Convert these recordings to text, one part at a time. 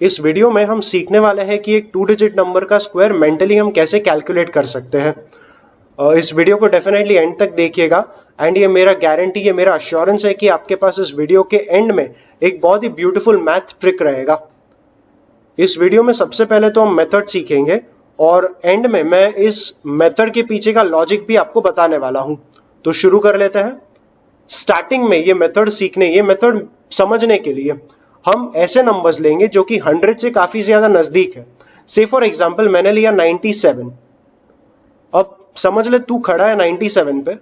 इस वीडियो में हम सीखने वाले हैं कि एक 2 डिजिट नंबर का स्क्वायर मेंटली हम कैसे कैलकुलेट कर सकते हैं। इस वीडियो को डेफिनेटली एंड तक देखिएगा एंड ये मेरा गारंटी, ये मेरा अश्योरेंस है कि आपके पास इस वीडियो के एंड में एक बहुत ही ब्यूटीफुल मैथ ट्रिक रहेगा। इस वीडियो में सबसे पहले तो हम मेथड सीखेंगे और एंड में मैं इस मेथड के पीछे का लॉजिक भी आपको बताने वाला हूं। तो शुरू कर लेते हैं। स्टार्टिंग में ये मेथड सीखने, ये मेथड समझने के लिए हम ऐसे नंबर्स लेंगे जो कि 100 से काफी ज्यादा नजदीक है। से फॉर एग्जांपल मैंने लिया 97। अब समझ ले तू खड़ा है 97 पे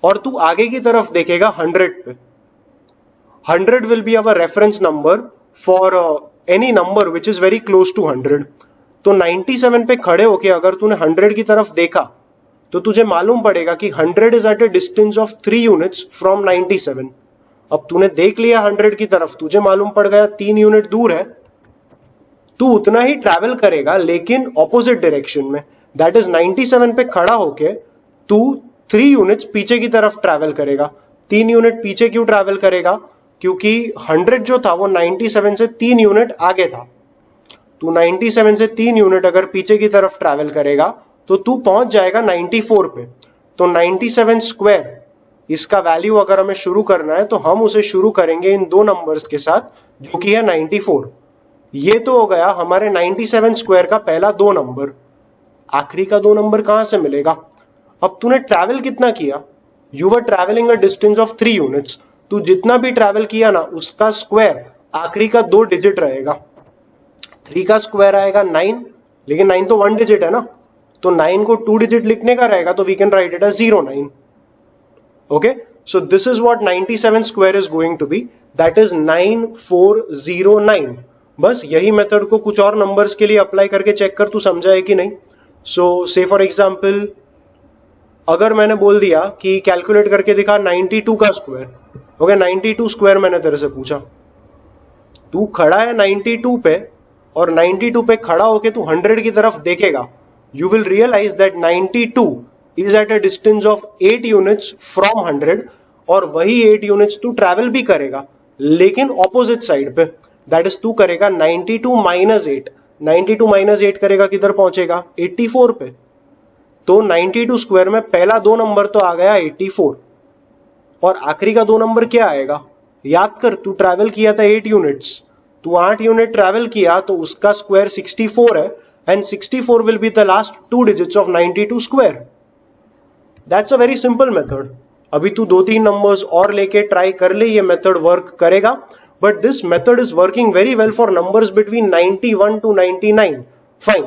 और तू आगे की तरफ देखेगा 100 पे। 100 will be our reference number for any number which is very close to 100। तो 97 पे खड़े होके अगर तूने 100 की तरफ देखा तो तुझे मालूम पड़ेगा कि 100 is at a distance of 3 units from 97। अब तूने देख लिया 100 की तरफ, तुझे मालूम पड़ गया 3 यूनिट दूर है। तू उतना ही ट्रैवल करेगा लेकिन ऑपोजिट डायरेक्शन में। दैट इज 97 पे खड़ा होके तू 3 यूनिट्स पीछे की तरफ ट्रैवल करेगा। 3 यूनिट पीछे क्यों ट्रैवल करेगा? क्योंकि 100 जो था वो 97 से 3 यूनिट आगे था। तू 97 से 3 यूनिट अगर पीछे की तरफ ट्रैवल करेगा तो तू पहुंच जाएगा 94 पे। तो 97 स्क्वायर, इसका वैल्यू अगर हमें शुरू करना है तो हम उसे शुरू करेंगे इन दो नंबर्स के साथ जो कि है 94। ये तो हो गया हमारे 97 स्क्वायर का पहला 2 नंबर। आखिरी का 2 नंबर कहां से मिलेगा? अब तूने ट्रैवल कितना किया? You were travelling a distance of 3 units. तू जितना भी ट्रैवल किया ना उसका स्क्वायर आखिरी का 2 डिजिट रहेगा। 3 का स्क्वायर आएगा 9, लेकिन 9 तो 1 डिजिट है ना, तो 9 को 2 डिजिट लिखने का रहेगा तो we can write it as 09। Okay, so this is what 97 square is going to be, that is 9409। बस यही मेथड को कुछ और नंबर्स के लिए अप्लाई करके चेक कर, तू समझा है कि नहीं। सो से फॉर एग्जांपल अगर मैंने बोल दिया कि कैलकुलेट करके दिखा 92 का स्क्वायर, ओके 92 स्क्वायर मैंने तेरे से पूछा, तू खड़ा है 92 पे और 92 पे खड़ा होके तू 100 की तरफ देखेगा, you will realize that 92 is at a distance of 8 units from 100 और वही 8 यूनिट्स तू ट्रैवल भी करेगा लेकिन ऑपोजिट साइड पे। दैट इज तू करेगा 92 माइनस 8। 92 माइनस 8 करेगा किधर पहुंचेगा? 84 पे। तो 92 स्क्वायर में पहला 2 नंबर तो आ गया 84 और आखिरी का 2 नंबर क्या आएगा? याद कर, तू ट्रैवल किया था 8 यूनिट्स, तू 8 यूनिट ट्रैवल किया तो उसका स्क्वायर 64 है and 64 will be the last 2 digits of 92 square. That's a very simple method. अभी तू 2-3 नंबर्स और लेके ट्राई कर ले, ये मेथड वर्क करेगा। But this method is working very well for numbers between 91 to 99। Fine,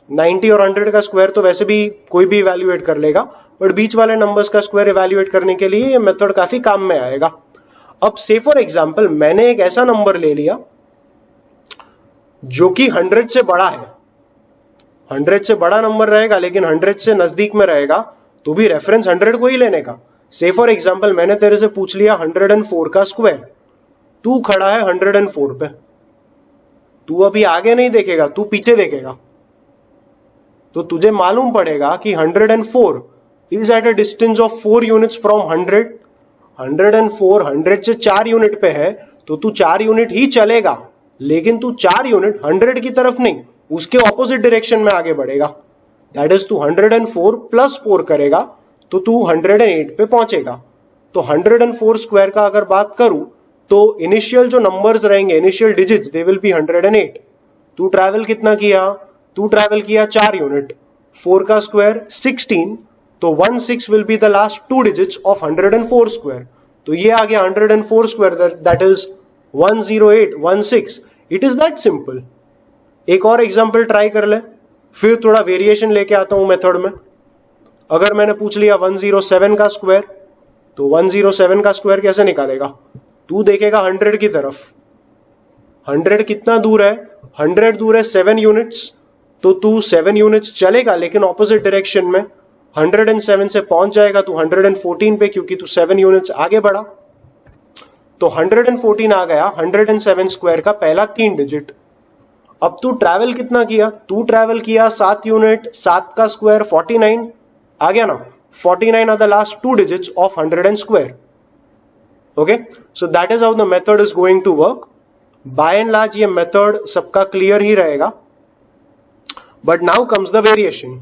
90 और 100 का स्क्वायर तो वैसे भी कोई भी इवैल्यूएट कर लेगा, बट बीच वाले नंबर्स का स्क्वायर इवैल्यूएट करने के लिए ये मेथड काफी काम में आएगा। अब से फॉर एग्जांपल मैंने एक ऐसा नंबर ले लिया जो कि 100 से बड़ा है। 100 से बड़ा नंबर रहेगा लेकिन 100 से नजदीक में रहेगा, तो भी रेफरेंस 100 को ही लेने का। से फॉर एग्जांपल मैंने तेरे से पूछ लिया 104 का स्क्वायर, तू खड़ा है 104 पे, तू अभी आगे नहीं देखेगा, तू पीछे देखेगा, तो तुझे मालूम पड़ेगा कि 104 is at a distance of 4 units from 100। 104 100 से 4 यूनिट पे है तो तू 4 यूनिट ही चलेगा, लेकिन तू 4 यूनिट 100 की तरफ नहीं, उसके ऑपोजिट डायरेक्शन में आगे बढ़ेगा। दैट इज तू 104 प्लस 4 करेगा तो तू 108 पे पहुंचेगा। तो 104 स्क्वायर का अगर बात करूं तो इनिशियल जो नंबर्स रहेंगे, initial digits, they will be 108। तू ट्रैवल कितना किया? तू ट्रैवल किया 4 यूनिट। 4 का स्क्वायर 16, तो 16 will be the last 2 digits of 104 square. तो ये आ गया 104 square, that is 10816। It is that simple. एक और एग्जांपल ट्राई कर ले, फिर थोड़ा वेरिएशन लेके आता हूं मेथड में। अगर मैंने पूछ लिया 107 का स्क्वायर, तो 107 का स्क्वायर कैसे निकालेगा? तू देखेगा 100 की तरफ। 100 कितना दूर है? 100 दूर है 7 यूनिट्स, तो तू 7 यूनिट्स चलेगा लेकिन ऑपोजिट डायरेक्शन में। 107 से पहुंच जाएगा तू 114 पे, क्योंकि तू 7 यूनिट्स आगे बढ़ा। तो 114 आ गया 107 स्क्वायर का पहला 3 डिजिट। अब तू ट्रैवल कितना किया? तू ट्रैवल किया 7 यूनिट, 7 का स्क्वायर 49 आ गया ना। 49 are the last 2 digits of 100 square. Okay, so that is how the method is going to work. By and large ये मेथड सबका क्लियर ही रहेगा, but now comes the variation.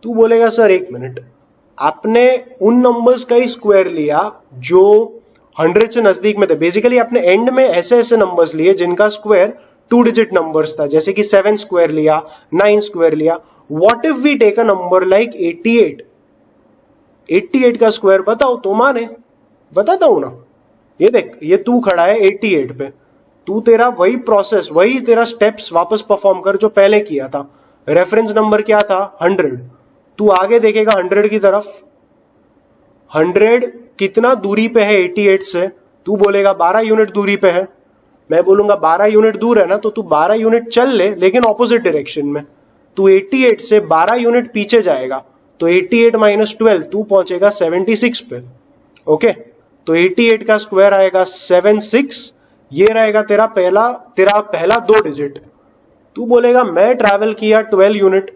तू बोलेगा सर एक मिनट, आपने उन नंबर्स का ही स्क्वायर लिया जो 100 से नजदीक में थे। बेसिकली आपने एंड में ऐसे ऐसे नंबर्स लिए जिनका स्क्वायर 2 डिजिट नंबर्स था, जैसे कि 7 स्क्वायर लिया, 9 स्क्वायर लिया। What if we take a number like 88? 88 का स्क्वायर बताओ तो माने, बताता हूं ना। ये देख, ये तू खड़ा है 88 पे, तू तेरा वही प्रोसेस, वही तेरा स्टेप्स वापस परफॉर्म कर जो पहले किया था। रेफरेंस नंबर क्या था? 100। तू आगे देखेगा 100 की तरफ। 100 कितना दूरी पे है 88 से? तू बोलेगा 12 यूनिट दूरी पे है। मैं बोलूंगा 12 यूनिट दूर है ना, तो तू 12 यूनिट चल ले, लेकिन ऑपोजिट डायरेक्शन में। तू 88 से 12 यूनिट पीछे जाएगा, तो 88 माइनस 12 तू पहुंचेगा 76 पे। ओके, तो 88 का स्क्वायर आएगा 76। ये रहेगा तेरा पहला 2 डिजिट। तू बोलेगा मैं ट्रैवल किया 12 यूनिट,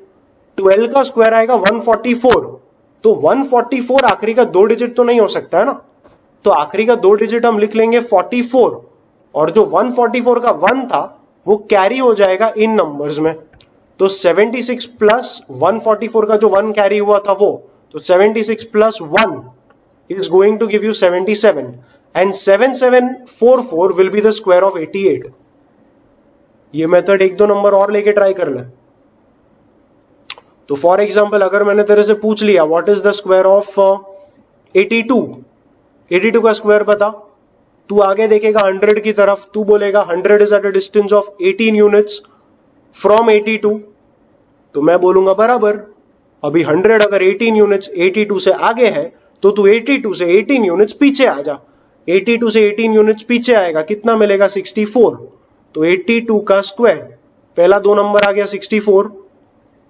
12 का स्क्वायर आएगा 144। तो 144 आखिरी का 2 डिजिट तो नहीं हो सकता है ना, तो आखिरी का 2 डिजिट हम लिख लेंगे 44, और जो 144 का 1 था वो कैरी हो जाएगा इन नंबर्स में। तो 76 प्लस 144 का जो 1 कैरी हुआ था वो, तो 76 plus 1 is going to give you 77, and 7744 will be the square of 88. ये मेथड एक दो नंबर और लेके ट्राई कर ले। तो फॉर एग्जाम्पल अगर मैंने तेरे से पूछ लिया what is the square of 82, 82 का स्क्वायर बता, तू आगे देखेगा 100 की तरफ, तू बोलेगा 100 is at a distance of 18 units from 82। तो मैं बोलूंगा बराबर, अभी 100 अगर 18 यूनिट्स 82 से आगे है, तो तू 82 से 18 यूनिट्स पीछे आ जा। 82 से 18 यूनिट्स पीछे आएगा, कितना मिलेगा? 64। तो 82 का स्क्वायर, पहला 2 नंबर आ गया 64,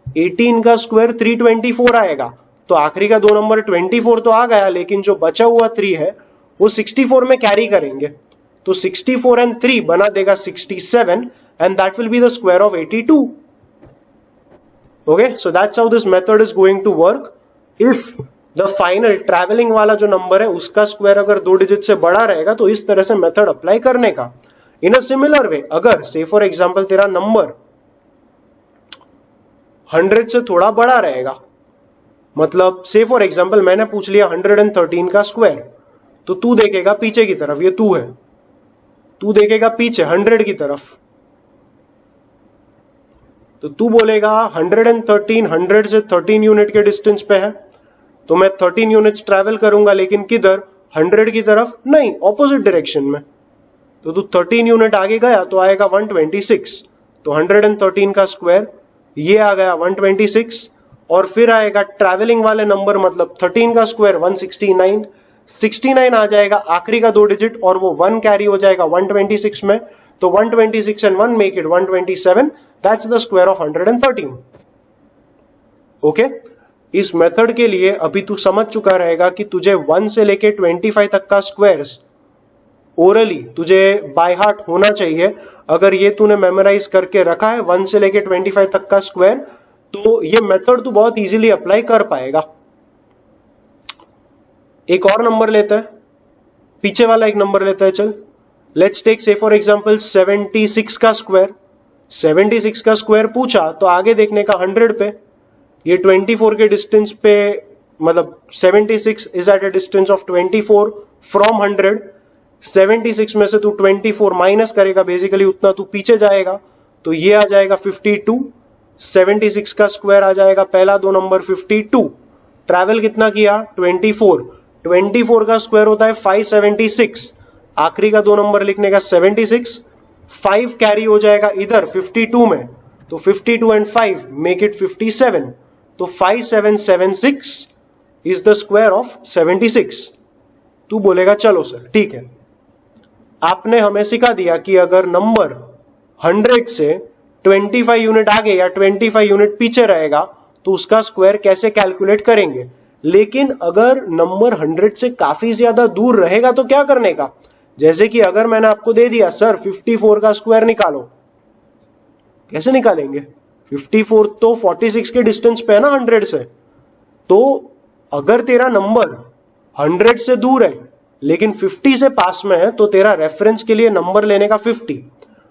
18 का स्क्वायर 324 आएगा, तो आखिरी का 2 नंबर 24 तो आ गया, लेकिन जो बचा हुआ 3 है वो 64 में कैरी करेंगे, तो 64 एंड 3 बना देगा 67, and that will be the square of 82। Okay, so that's how this method is going to work. If the final travelling वाला जो नंबर है उसका स्क्वायर अगर 2 डिजिट से बड़ा रहेगा, तो इस तरह से मेथड अप्लाई करने का। इन अ सिमिलर वे, अगर से फॉर एग्जांपल तेरा नंबर 100 से थोड़ा बड़ा रहेगा, मतलब से फॉर एग्जांपल मैंने पूछ लिया 113 का स्क्वायर, तो तू देखेगा पीछे की तरफ, ये तू है, तू देखेगा पीछे 100 की तरफ, तो तू बोलेगा 113 100 से 13 यूनिट के डिस्टेंस पे है, तो मैं 13 यूनिट्स ट्रैवल करूंगा, लेकिन किधर? 100 की तरफ नहीं, ऑपोजिट डायरेक्शन में। तो तू 13 यूनिट आगे गया तो आएगा 126, तो 113 का स्क्वायर ये आ गया 126, और फिर आएगा ट्रैवलिंग वाले नंबर, मतलब 13 का स्क्वायर 169, 69 आ जाएगा आखिरी का 2 डिजिट, और वो 1 कैरी हो जाएगा 126 में, तो 126 and 1 make it 127, that's the square of 113। Okay, इस मेथड के लिए अभी तू समझ चुका रहेगा कि तुझे 1 से लेके 25 तक का स्क्वायर्स ओरली तुझे बाय हार्ट होना चाहिए। अगर ये तूने मेमोराइज करके रखा है 1 से लेके 25 तक का स्क्वायर, तो ये मेथड तू बहुत इजीली अप्लाई कर पाएगा। एक और नंबर लेते हैं, पीछे वाला एक नंबर लेते हैं, चल लेट्स टेक से फॉर एग्जांपल 76 का स्क्वायर। 76 का स्क्वायर पूछा तो आगे देखने का 100 पे, ये 24 के डिस्टेंस पे, मतलब 76 is at a distance of 24 from 100। 76 में से तू 24 माइनस करेगा, बेसिकली उतना तू पीछे जाएगा, तो ये आ जाएगा 52। 76 का स्क्वायर आ जाएगा पहला 2 नंबर 52, ट्रैवल कितना किया? 24। 24 का स्क्वायर होता है 576, आखिरी का 2 नंबर लिखने का 76, 5 कैरी हो जाएगा इधर 52 में, तो 52 एंड 5 मेक इट 57, तो 5776 इज द स्क्वायर ऑफ 76। तू बोलेगा चलो सर ठीक है, आपने हमें सिखा दिया कि अगर नंबर 100 से 25 यूनिट आगे या 25 यूनिट पीछे रहेगा तो उसका स्क्वायर कैसे कैलकुलेट करेंगे, लेकिन अगर नंबर 100 से काफी ज्यादा दूर रहेगा तो क्या करने का? जैसे कि अगर मैंने आपको दे दिया सर 54 का स्क्वायर निकालो, कैसे निकालेंगे? 54 तो 46 के डिस्टेंस पे है ना 100 से, तो अगर तेरा नंबर 100 से दूर है लेकिन 50 से पास में है तो तेरा रेफरेंस के लिए नंबर लेने का 50।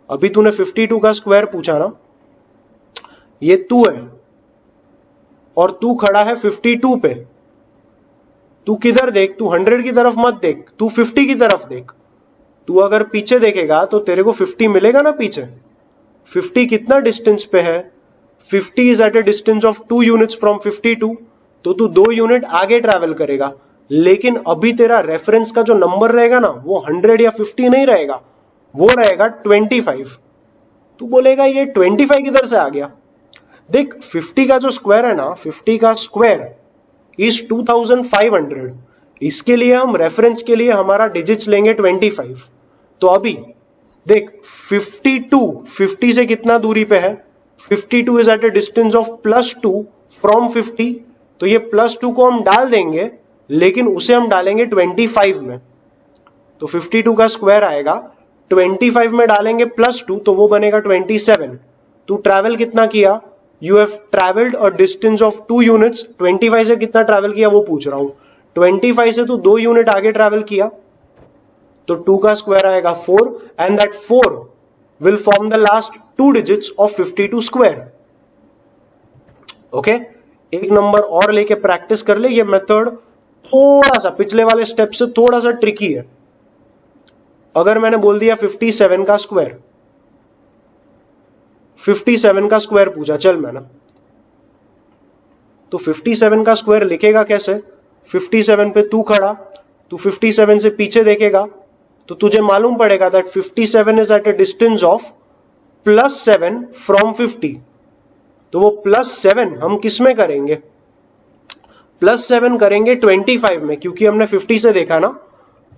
अभी तूने 52 का स्क्वायर पूछा ना, ये तू है और तू खड़ा है 52 पे। तू किधर देख, तू 100 की तरफ मत देख, तू 50 की तरफ देख। तू अगर पीछे देखेगा तो तेरे को 50 मिलेगा ना पीछे। 50 कितना डिस्टेंस पे है, 50 is at a distance of 2 units from 52, तो तू 2 यूनिट आगे ट्रैवल करेगा। लेकिन अभी तेरा रेफरेंस का जो नंबर रहेगा ना वो 100 या 50 नहीं रहेगा, वो रहेगा 25। तू बोलेगा ये 25 किधर से आ गया? देख 50 का जो स्क्वायर है ना, 50 का स्क्वायर इज 2500। इसके लिए हम रेफरेंस के लिए हमारा डिजिट्स लेंगे 25। तो अभी देख 52 50 से कितना दूरी पे है, 52 is at a distance of +2 from 50। तो ये +2 को हम डाल देंगे, लेकिन उसे हम डालेंगे 25 में। तो 52 का स्क्वायर आएगा, 25 में डालेंगे +2 तो वो बनेगा 27। तू ट्रैवल कितना किया? You have travelled a distance of 2 units. 25 से कितना ट्रैवल किया वो पूछ रहा हूं। 25 से तू 2 यूनिट आगे ट्रैवल किया, तो 2 का स्क्वायर आएगा 4 and that 4 will form the last 2 digits of 52 square. Okay, एक नंबर और लेके प्रैक्टिस कर ले। ये मेथड थोड़ा सा पिछले वाले स्टेप से थोड़ा सा ट्रिकी है। अगर मैंने बोल दिया 57 का स्क्वायर, 57 का स्क्वायर पूछा चल मैंने, तो 57 का स्क्वायर लिखेगा कैसे? 57 पे तू खड़ा, तू 57 से पीछे देखेगा तो तुझे मालूम पड़ेगा that 57 is at a distance of +7 from 50। तो वो +7 हम किस में करेंगे? +7 करेंगे 25 में, क्योंकि हमने 50 से देखा ना।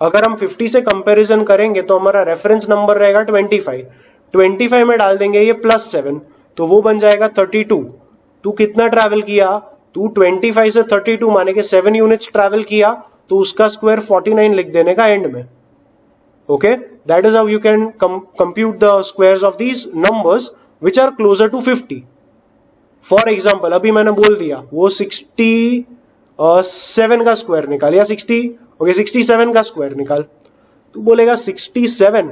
अगर हम 50 से कंपैरिजन करेंगे तो हमारा रेफरेंस नंबर रहेगा 25। 25 में डाल देंगे ये +7 तो वो बन जाएगा 32। तू कितना ट्रैवल किया? तू 25 से 32 माने के 7 यूनिट्स ट्रैवल किया, तो उसका स्क्वायर 49 लिख देने का एंड में। Okay, that is how you can compute the squares of these numbers which are closer to 50। For example अभी मैंने बोल दिया वो 67 का स्क्वायर निकाल, या 67 का स्क्वायर निकाल। तू बोलेगा 67,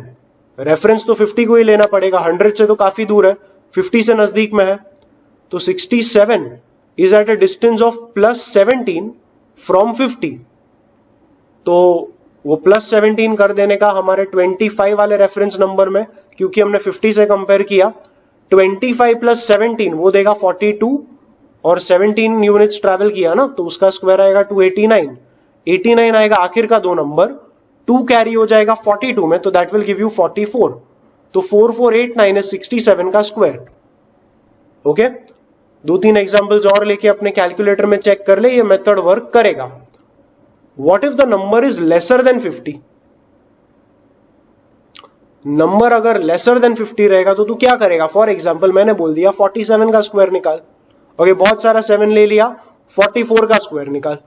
रेफरेंस तो 50 को ही लेना पड़ेगा, 100 से तो काफी दूर है, 50 से नजदीक में है। तो 67 is at a distance of +17 from 50। तो वो +17 कर देने का हमारे 25 वाले रेफरेंस नंबर में, क्योंकि हमने 50 से कंपेयर किया। 25 + 17 वो देगा 42, और 17 यूनिट्स ट्रैवल किया ना, तो उसका स्क्वायर आएगा 289। 89 आएगा आखिर का 2 नंबर, 2 कैरी हो जाएगा 42 में, तो दैट विल गिव यू 44। तो 4489 इज 67 का स्क्वायर। ओके, 2-3 एग्जांपल्स और लेके अपने कैलकुलेटर में चेक कर ले, ये मेथड वर्क करेगा। What if the number is lesser than 50? Number अगर लेसर देन 50 रहेगा तो तू क्या करेगा? फॉर एग्जाम्पल मैंने बोल दिया 47 का स्क्वायर निकाल। ओके, बहुत सारा 7 ले लिया, 44 का स्क्वायर निकाल।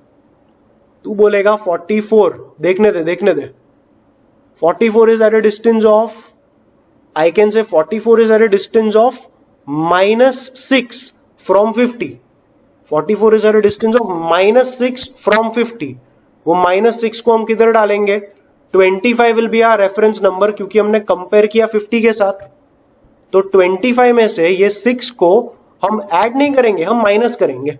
तू बोलेगा 44, देखने दे 44 is at a distance of, I can say 44 is at a distance of -6 from 50। 44 is at a distance of -6 from 50। वो -6 को हम किधर डालेंगे? 25 will be our reference number, क्योंकि हमने कंपेयर किया 50 के साथ। तो 25 में से ये 6 को हम ऐड नहीं करेंगे, हम माइनस करेंगे।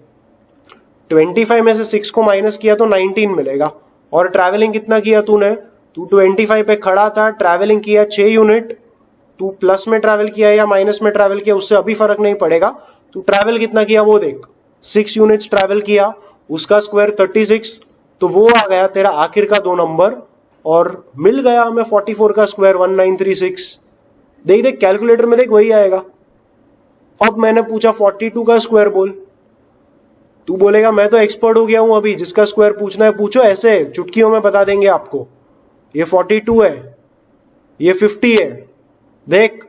25 में से 6 को माइनस किया तो 19 मिलेगा। और ट्रैवलिंग कितना किया तूने? तू 25 पे खड़ा था, ट्रैवलिंग किया 6 यूनिट। तू प्लस में ट्रैवल किया या माइनस में ट्रैवल किया उससे अभी फर्क नहीं पड़ेगा, तू ट्रैवल कितना किया वो देख। 6 यूनिट्स ट्रैवल किया, उसका स्क्वायर 36, तो वो आ गया तेरा आखिर का 2 नंबर, और मिल गया हमें 44 का स्क्वायर 1936। देख कैलकुलेटर में देख वही आएगा। अब मैंने पूछा 42 का स्क्वायर बोल। तू बोलेगा मैं तो एक्सपर्ट हो गया हूं, अभी जिसका स्क्वायर पूछना है पूछो, ऐसे चुटकियों में बता देंगे आपको। ये 42 है, ये 50 है। देख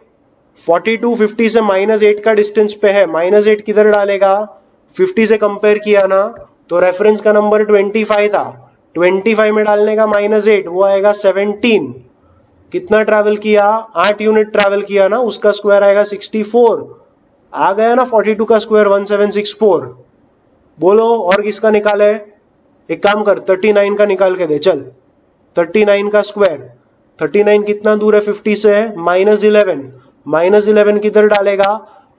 42 50 से -8 का डिस्टेंस पे है, -8 किधर डालेगा? 50 से कंपेयर किया ना, तो रेफरेंस का नंबर 25 था, 25 में डालने का -8 वो आएगा 17। कितना ट्रैवल किया? 8 यूनिट ट्रैवल किया ना, उसका स्क्वायर आएगा 64। आ गया ना 42 का स्क्वायर 1764। बोलो और किसका निकाले? एक काम कर 39 का निकाल के दे चल। 39 का स्क्वायर, 39 कितना दूर है 50 से है, -11, -11 किधर डालेगा,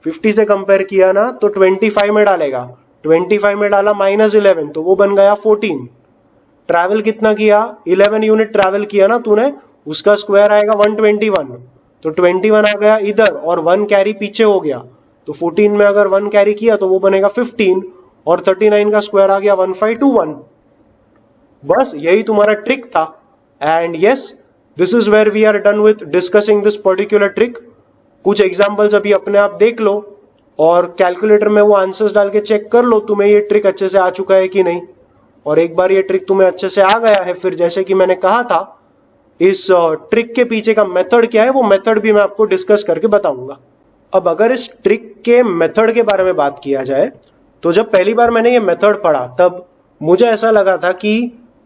50 से कंपेयर किया ना तो 25 में डालेगा, 25 में डाला -11 तो वो बन गया 14। ट्रैवल कितना किया, 11 यूनिट ट्रैवल किया ना तूने, उसका स्क्वायर आएगा 121, तो 21 आ गया इधर और 1 कैरी पीछे हो गया, तो 14 में अगर 1 कैरी किया तो वो बनेगा 15 और 39 का स्क्वायर आ गया 1521। बस यही तुम्हारा ट्रिक था। And yes, this is where we are done with discussing this particular trick. कुछ एग्जांपल्स अभी अपने आप देख लो और कैलकुलेटर में वो आंसर्स डाल के चेक कर लो तुम्हें ये ट्रिक अच्छे से आ चुका है कि नहीं। और एक बार ये ट्रिक तुम्हें अच्छे से आ गया है, फिर जैसे कि मैंने कहा था इस ट्रिक के पीछे का मेथड क्या है वो मेथड भी मैं आपको डिस्कस करके बताऊंगा। अब अगर इस ट्रिक के मेथड के बारे में बात किया जाए तो जब पहली बार मैंने ये मेथड पढ़ा तब मुझे ऐसा लगा था कि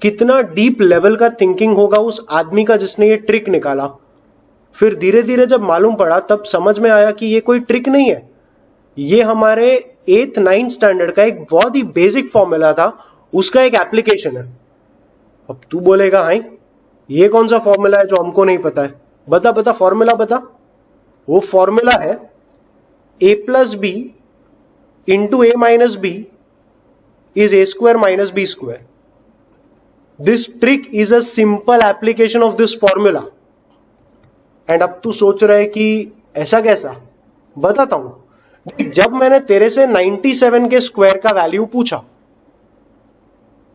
कितना डीप लेवल का थिंकिंग होगा उस आदमी का जिसने ये ट्रिक निकाला। फिर धीरे धीरे जब मालूम पड़ा तब समझ में आया कि ये कोई ट्रिक नहीं है, ये हमारे 8th 9th स्टैंडर्ड का एक बहुत ही बेसिक फॉर्मूला था, उसका एक एप्लीकेशन है। अब तू बोलेगा हाई ये कौन सा फॉर्मूला है जो हमको नहीं पता है, बता बता फॉर्मूला बता। वो फॉर्मूला है a plus b into a minus b is a square minus b square. This trick is a simple application of this formula. And अब तू सोच रहा है कि ऐसा कैसा, बताता हूं। जब मैंने तेरे से 97 के स्क्वायर का वैल्यू पूछा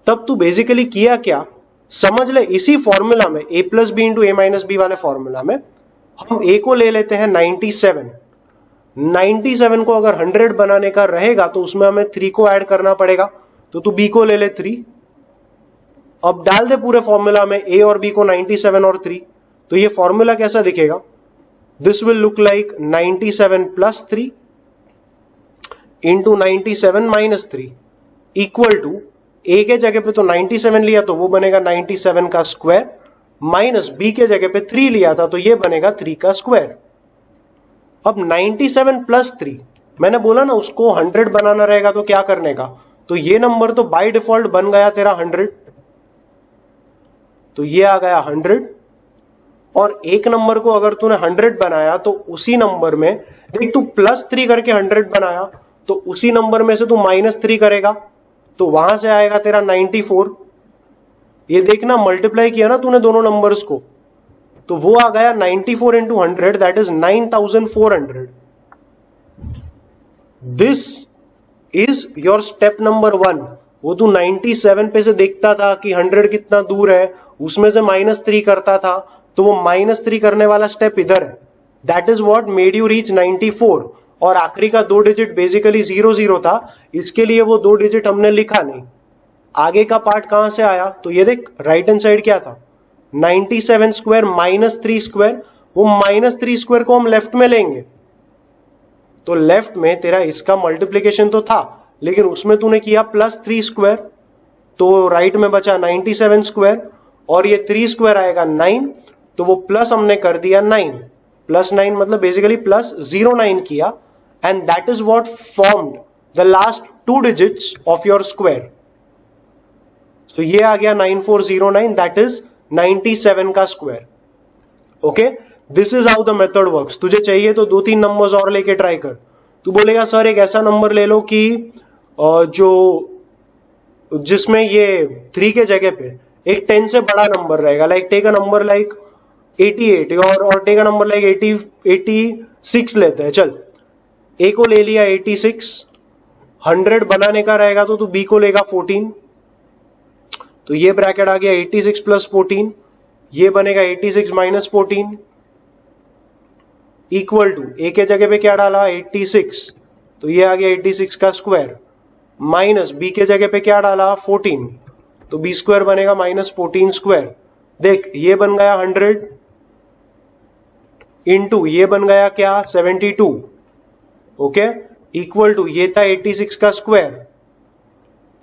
तब तू बेसिकली किया क्या, समझ ले इसी फॉर्मूला में a plus b into a minus b वाले फॉर्मूला में हम a को ले लेते हैं 97। 97 को अगर 100 बनाने का रहेगा तो उसमें हमें 3 को ऐड करना पड़ेगा, तो तू b को ले ले 3। अब डाल दे पूरे फॉर्मूला में a और b को 97 और 3, तो ये फॉर्मूला कैसा दिखेगा, this will look like 97 plus 3 into 97 minus 3 equal to a के जगह पे तो 97 लिया तो वो बनेगा 97 का स्क्वायर, माइनस b के जगह पे 3 लिया था तो ये बनेगा 3 का स्क्वायर। अब 97 प्लस 3 मैंने बोला ना उसको 100 बनाना रहेगा तो क्या करने का, तो ये नंबर तो बाय डिफॉल्ट बन गया तेरा 100, तो ये आ गया 100। और एक नंबर को अगर तूने 100 बनाया तो उसी नंबर में देख तू प्लस 3 करके 100 बनाया तो उसी नंबर में से तू माइनस 3 करेगा तो वहां से आएगा तेरा 94। ये देखना मल्टीप्लाई किया ना तूने दोनों नंबर्स को तो वो आ गया 94 into 100 that is 9400। This is your step number 1। वो तू 97 पे से देखता था कि 100 कितना दूर है, उसमें से -3 करता था तो वो -3 करने वाला स्टेप इधर है, that is what made you reach 94। और आखिरी का 2 डिजिट बेसिकली 00 था, इसके लिए वो 2 डिजिट हमने लिखा नहीं। आगे का पार्ट कहां से आया, तो ये देख राइट हैंड साइड क्या था 97 स्क्वायर माइनस 3 स्क्वायर, वो -3 स्क्वायर को हम लेफ्ट में लेंगे तो लेफ्ट में तेरा इसका मल्टीप्लीकेशन तो था लेकिन उसमें तूने किया +3 स्क्वायर तो राइट में बचा 97 स्क्वायर और ये 3 स्क्वायर आएगा 9 तो वो प्लस हमने कर दिया 9 प्लस 9 मतलब बेसिकली +09 किया and that is what formed the last 2 digits of your square. तो ये आ गया 9409 दैट इज 97 का square. Okay, this is how the method works. तुझे चाहिए तो 2-3 नंबर्स और लेके ट्राई कर। तू बोलेगा सर एक ऐसा नंबर ले लो कि जो जिसमें ये 3 के जगह पे एक 10 से बड़ा नंबर रहेगा, like take a number like 88 और टेक अ नंबर लाइक 86 लेते हैं। चल ए को ले लिया 86, 100 बनाने का रहेगा तो तू बी को लेगा 14, तो ये ब्रैकेट आ गया 86 प्लस 14, ये बनेगा 86 माइनस 14 इक्वल टू ए के जगह पे क्या डाला 86 तो ये आ गया 86 का स्क्वायर माइनस बी के जगह पे क्या डाला 14 तो बी स्क्वायर बनेगा -14 स्क्वायर। देख ये बन गया 100 इंटू ये बन गया क्या 72, ओके, इक्वल टू ये था 86 का स्क्वायर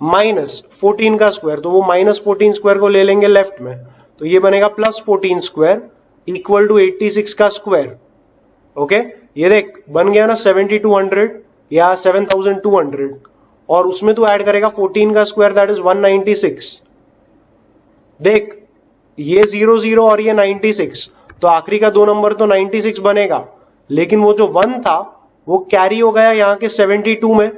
माइनस 14 का स्क्वायर तो वो -14 स्क्वायर को ले लेंगे लेफ्ट में तो ये बनेगा +14 स्क्वायर इक्वल टू 86 का स्क्वायर। ओके, ये देख बन गया ना 7200 या 7200 और उसमें तू ऐड करेगा 14 का स्क्वायर दैट इज 196। देख ये 00 और ये 96, तो आखिरी का 2 नंबर तो 96 बनेगा, लेकिन वो जो 1 था वो कैरी हो गया यहाँ के 72 में,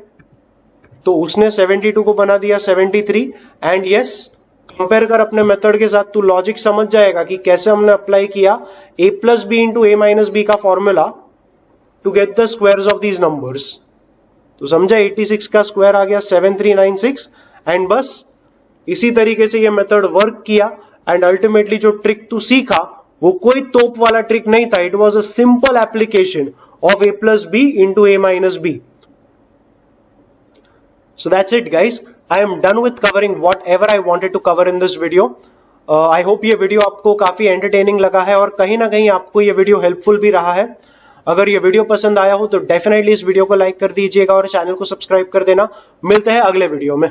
तो उसने 72 को बना दिया 73। एंड यस, कंपेयर कर अपने मेथड के साथ, तू लॉजिक समझ जाएगा कि कैसे हमने अप्लाई किया a plus b into a minus b का formula to get the squares of these numbers. तो समझा, 86 का स्क्वायर आ गया 7396। एंड बस इसी तरीके से ये मेथड वर्क किया। एंड अल्टीमेटली जो ट्रिक तू सीखा वो कोई तोप वाला ट्रिक नहीं था, it was a simple application of a plus b into a minus b. So that's it guys, I am done with covering whatever I wanted to cover in this video. I hope ये video आपको काफी entertaining लगा है और कहीं ना कहीं आपको ये वीडियो हेल्पफुल भी रहा है। अगर ये वीडियो पसंद आया हो तो डेफिनेटली इस वीडियो को लाइक कर दीजिएगा और चैनल को सब्सक्राइब कर देना। मिलते हैं अगले वीडियो में।